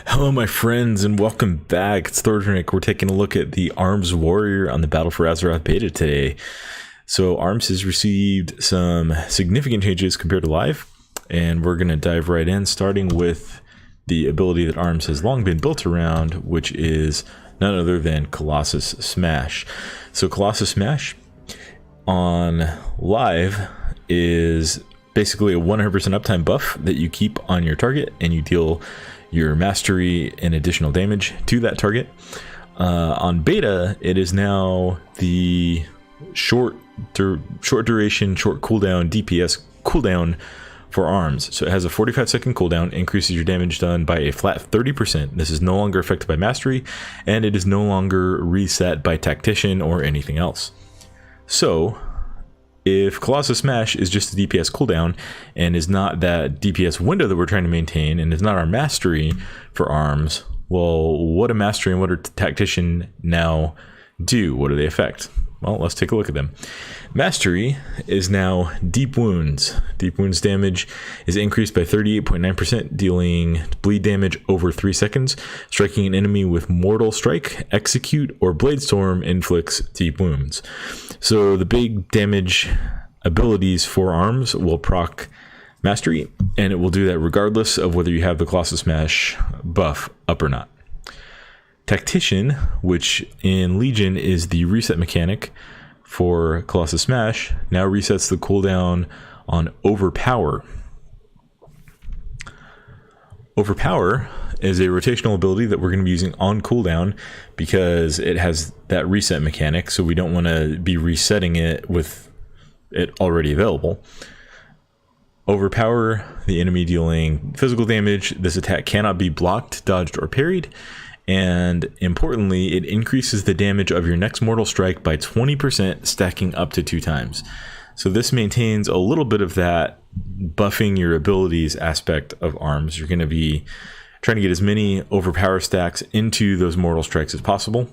Hello, my friends, and welcome back. It's Thornick. We're taking a look at the Arms Warrior on the Battle for Azeroth Beta today. So, Arms has received some significant changes compared to Live, and we're going to dive right in, starting with the ability that Arms has long been built around, which is none other than Colossus Smash. So, Colossus Smash on Live is basically a 100% uptime buff that you keep on your target, and you deal your mastery and additional damage to that target. On beta, it is now the short duration, short cooldown DPS cooldown for Arms. So it has a 45-second cooldown, increases your damage done by a flat 30%. This is no longer affected by mastery, and it is no longer reset by tactician or anything else. So if Colossus Smash is just a DPS cooldown and is not that DPS window that we're trying to maintain, and is not our mastery for Arms, well, what do mastery and what do tactician now do? What do they affect? Well, let's take a look at them. Mastery is now Deep Wounds. Deep Wounds damage is increased by 38.9%, dealing bleed damage over 3 seconds. Striking an enemy with Mortal Strike, Execute, or Blade Storm inflicts Deep Wounds. So the big damage abilities for Arms will proc Mastery, and it will do that regardless of whether you have the Colossus Smash buff up or not. Tactician, which in Legion is the reset mechanic for Colossus Smash, now resets the cooldown on Overpower. Overpower is a rotational ability that we're going to be using on cooldown because it has that reset mechanic, so we don't want to be resetting it with it already available. Overpower the enemy dealing physical damage. This attack cannot be blocked, dodged, or parried. And importantly, it increases the damage of your next Mortal Strike by 20%, stacking up to 2 times. So this maintains a little bit of that buffing your abilities aspect of Arms. You're going to be trying to get as many Overpower stacks into those Mortal Strikes as possible.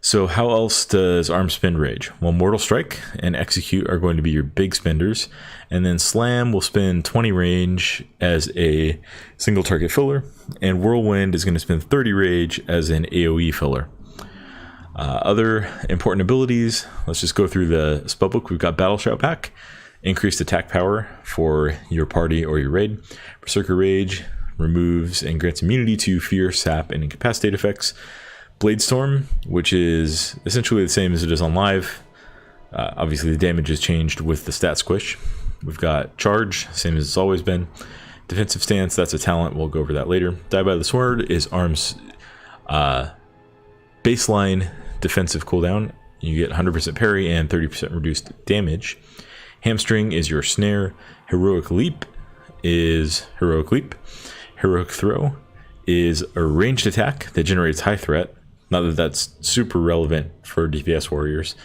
So how else does Arms spend rage? Well, Mortal Strike and Execute are going to be your big spenders, and then Slam will spend 20 rage as a single target filler, and Whirlwind is going to spend 30 rage as an AoE filler. Other important abilities, let's just go through the spellbook. We've got Battle Shout Pack, increased attack power for your party or your raid. Berserker Rage removes and grants immunity to fear, sap, and incapacitate effects. Blade Storm, which is essentially the same as it is on Live. Obviously the damage has changed with the stat squish. We've got Charge, same as it's always been. Defensive Stance, that's a talent, we'll go over that later. Die by the Sword is Arms baseline defensive cooldown. You get 100% parry and 30% reduced damage. Hamstring is your snare. Heroic Leap is Heroic Leap. Heroic Throw is a ranged attack that generates high threat. Not that that's super relevant for DPS warriors,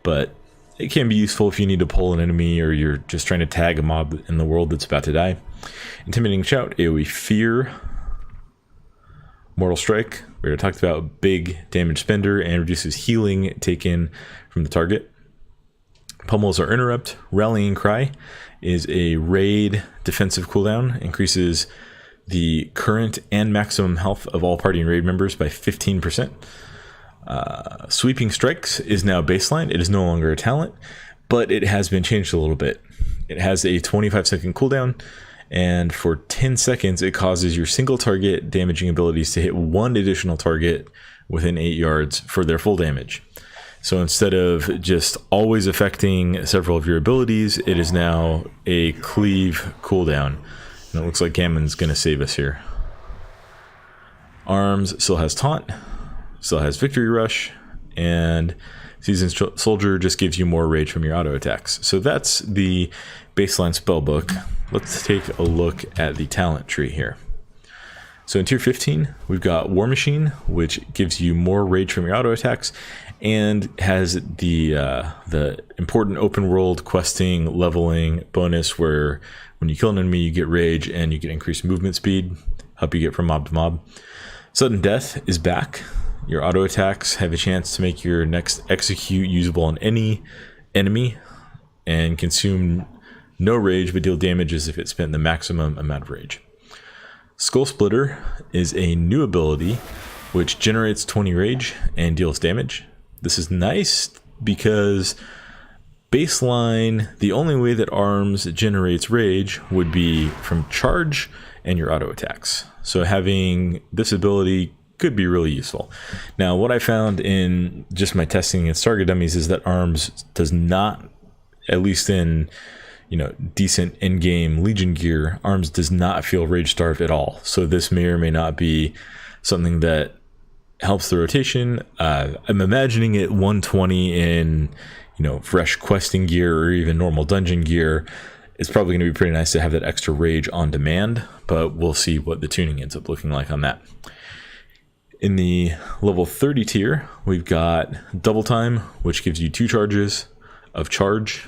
but it can be useful if you need to pull an enemy or you're just trying to tag a mob in the world that's about to die. Intimidating Shout, AoE Fear. Mortal Strike, we already talked about, big damage spender and reduces healing taken from the target. Pummels or Interrupt. Rallying Cry is a raid defensive cooldown, increases the current and maximum health of all party and raid members by 15%. Sweeping Strikes is now baseline. It is no longer a talent, but it has been changed a little bit. It has a 25-second cooldown, and for 10 seconds it causes your single target damaging abilities to hit 1 additional target within 8 yards for their full damage. So instead of just always affecting several of your abilities, it is now a cleave cooldown. And it looks like Gammon's going to save us here. Arms still has Taunt, still has Victory Rush, and Seasoned Soldier just gives you more rage from your auto attacks. So that's the baseline spellbook. Let's take a look at the talent tree here. So in tier 15, we've got War Machine, which gives you more rage from your auto attacks, and has the important open world questing leveling bonus where when you kill an enemy, you get rage and you get increased movement speed, help you get from mob to mob. Sudden Death is back. Your auto attacks have a chance to make your next execute usable on any enemy and consume no rage but deal damage as if it spent the maximum amount of rage. Skull Splitter is a new ability which generates 20 rage and deals damage. This is nice because baseline, the only way that arms generates rage would be from charge and your auto attacks. So having this ability could be really useful. Now, what I found in just my testing against target dummies is that arms does not, at least in decent in-game Legion gear, arms does not feel rage starved at all. So this may or may not be something that helps the rotation. I'm imagining it 120 in fresh questing gear or even normal dungeon gear. It's probably going to be pretty nice to have that extra rage on demand, but we'll see what the tuning ends up looking like on that. In the level 30 tier, we've got Double Time, which gives you 2 charges of charge.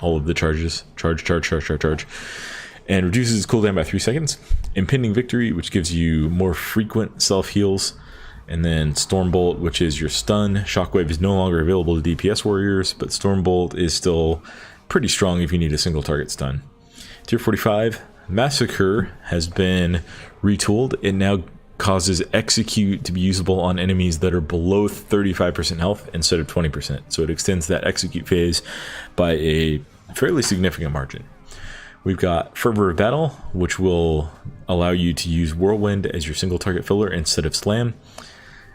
All of the charges, charge, and reduces its cooldown by 3 seconds. Impending Victory, which gives you more frequent self heals, and then Stormbolt, which is your stun. Shockwave is no longer available to DPS warriors, but Stormbolt is still pretty strong if you need a single target stun. Tier 45, Massacre has been retooled. It now causes Execute to be usable on enemies that are below 35% health instead of 20%. So it extends that Execute phase by a fairly significant margin. We've got Fervor of Battle, which will allow you to use Whirlwind as your single target filler instead of Slam.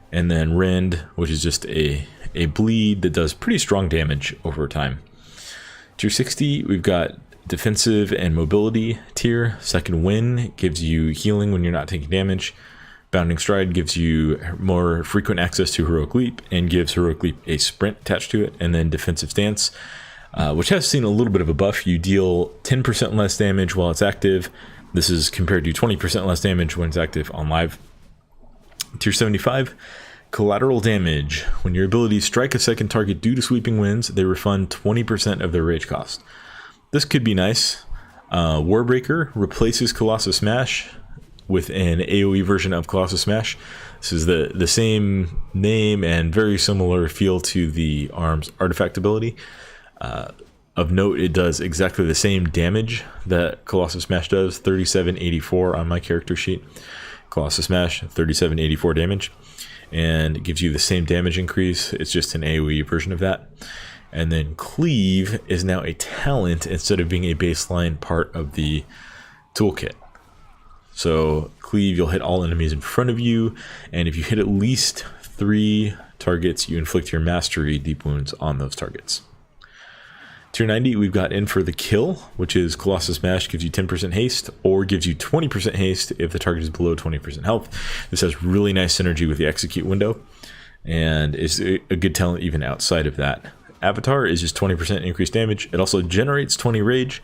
And then Rend, which is just a bleed that does pretty strong damage over time. Tier 60, we've got Defensive and Mobility tier. Second Wind gives you healing when you're not taking damage. Bounding Stride gives you more frequent access to Heroic Leap and gives Heroic Leap a sprint attached to it. And then Defensive Stance, which has seen a little bit of a buff. You deal 10% less damage while it's active. This is compared to 20% less damage when it's active on live. Tier 75, Collateral Damage. When your abilities strike a second target due to sweeping winds, they refund 20% of their rage cost. This could be nice. Warbreaker replaces Colossus Smash with an AoE version of Colossus Smash. This is the same name and very similar feel to the ARMS artifact ability. Of note, it does exactly the same damage that Colossus Smash does, 3784 on my character sheet. Colossus Smash, 3784 damage, and it gives you the same damage increase. It's just an AoE version of that. And then Cleave is now a talent instead of being a baseline part of the toolkit. So Cleave, you'll hit all enemies in front of you, and if you hit at least 3 targets, you inflict your mastery deep wounds on those targets. Tier 90, we've got In for the Kill, which is Colossus Smash, gives you 10% haste, or gives you 20% haste if the target is below 20% health. This has really nice synergy with the Execute window, and is a good talent even outside of that. Avatar is just 20% increased damage. It also generates 20 rage,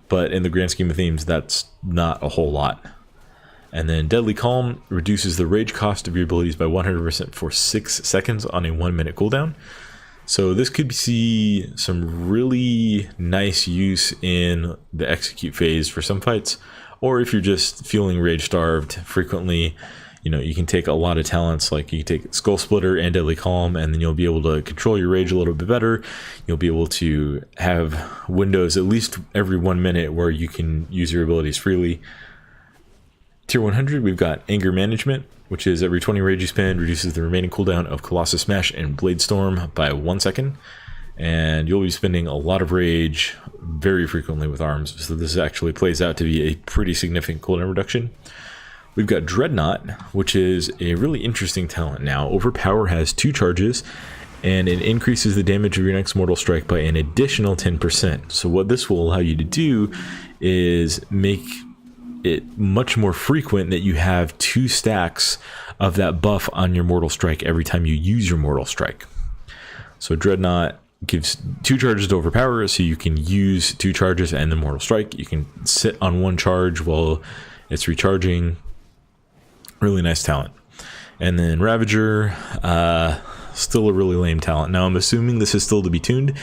but in the grand scheme of things, that's not a whole lot. And then Deadly Calm reduces the rage cost of your abilities by 100% for 6 seconds on a 1-minute cooldown. So this could see some really nice use in the Execute phase for some fights, or if you're just feeling rage starved frequently, you can take a lot of talents, like you can take Skull Splitter and Deadly Calm, and then you'll be able to control your rage a little bit better. You'll be able to have windows at least every 1 minute where you can use your abilities freely. Tier 100, we've got Anger Management, which is every 20 rage you spend reduces the remaining cooldown of Colossus Smash and Blade Storm by 1 second. And you'll be spending a lot of rage very frequently with arms, so this actually plays out to be a pretty significant cooldown reduction. We've got Dreadnought, which is a really interesting talent now. Overpower has 2 charges, and it increases the damage of your next mortal strike by an additional 10%. So what this will allow you to do is make it much more frequent that you have 2 stacks of that buff on your mortal strike every time you use your mortal strike. So Dreadnought gives 2 charges to overpower, so you can use 2 charges and then mortal strike. You can sit on 1 charge while it's recharging. Really nice talent. And then Ravager, still a really lame talent. Now I'm assuming this is still to be tuned,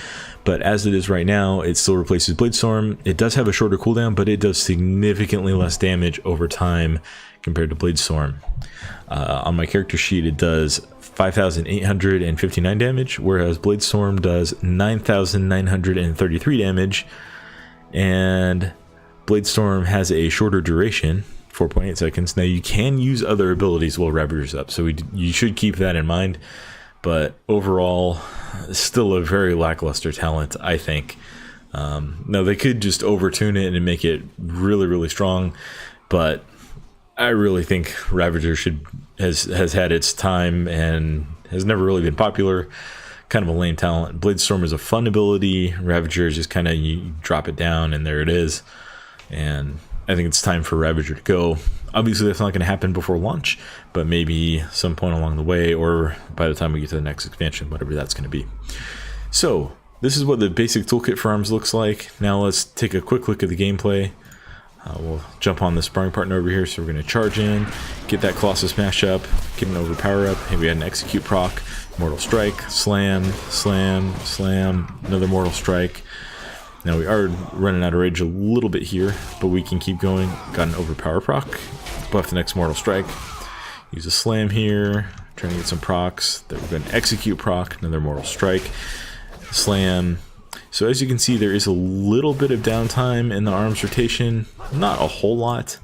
but as it is right now, it still replaces Blade Storm. It does have a shorter cooldown, but it does significantly less damage over time compared to Blade Storm. On my character sheet, it does 5,859 damage, whereas Blade Storm does 9,933 damage, and Blade Storm has a shorter duration, 4.8 seconds. Now you can use other abilities while Ravager's up, so you should keep that in mind. But overall, still a very lackluster talent, I think. Now they could just overtune it and make it really, really strong, but I really think Ravager has had its time and has never really been popular. Kind of a lame talent. Bladestorm is a fun ability. Ravager is just kind of, you drop it down and there it is. And I think it's time for Ravager to go. Obviously that's not going to happen before launch, but maybe some point along the way, or by the time we get to the next expansion, whatever that's going to be. So this is what the basic toolkit for ARMS looks like. Now let's take a quick look at the gameplay. We'll jump on the sparring partner over here, so we're going to charge in, get that Colossus smash up, get an overpower up. Hey, we had an execute proc, Mortal Strike, slam, slam, slam, another Mortal Strike. Now we are running out of rage a little bit here, but we can keep going. Got an overpower proc, buff the next Mortal Strike. Use a slam here, trying to get some procs. Then we're going to execute proc, another Mortal Strike, slam. So as you can see, there is a little bit of downtime in the ARMS rotation, not a whole lot.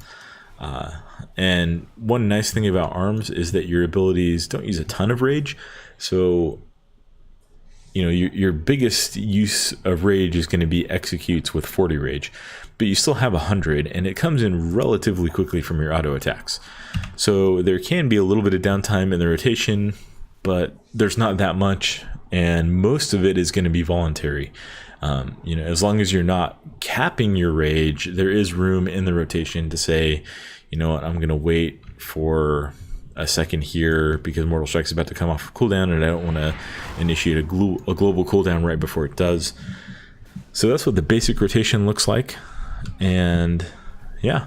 And one nice thing about ARMS is that your abilities don't use a ton of rage. So, you know, your biggest use of rage is going to be executes with 40 rage, but you still have 100, and it comes in relatively quickly from your auto attacks. So there can be a little bit of downtime in the rotation, but there's not that much, and most of it is going to be voluntary. You know, as long as you're not capping your rage, there is room in the rotation to say, you know what, I'm going to wait for a second here because Mortal Strike's about to come off cooldown, and I don't want to initiate a global cooldown right before it does. So that's what the basic rotation looks like, and yeah.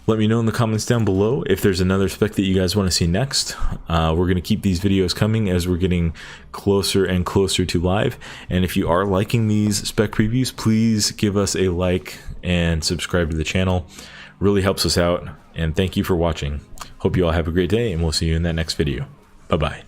Let me know in the comments down below if there's another spec that you guys want to see next. We're going to keep these videos coming as we're getting closer and closer to live. And if you are liking these spec previews, please give us a like and subscribe to the channel. Really helps us out. And thank you for watching. Hope you all have a great day, and we'll see you in that next video. Bye-bye.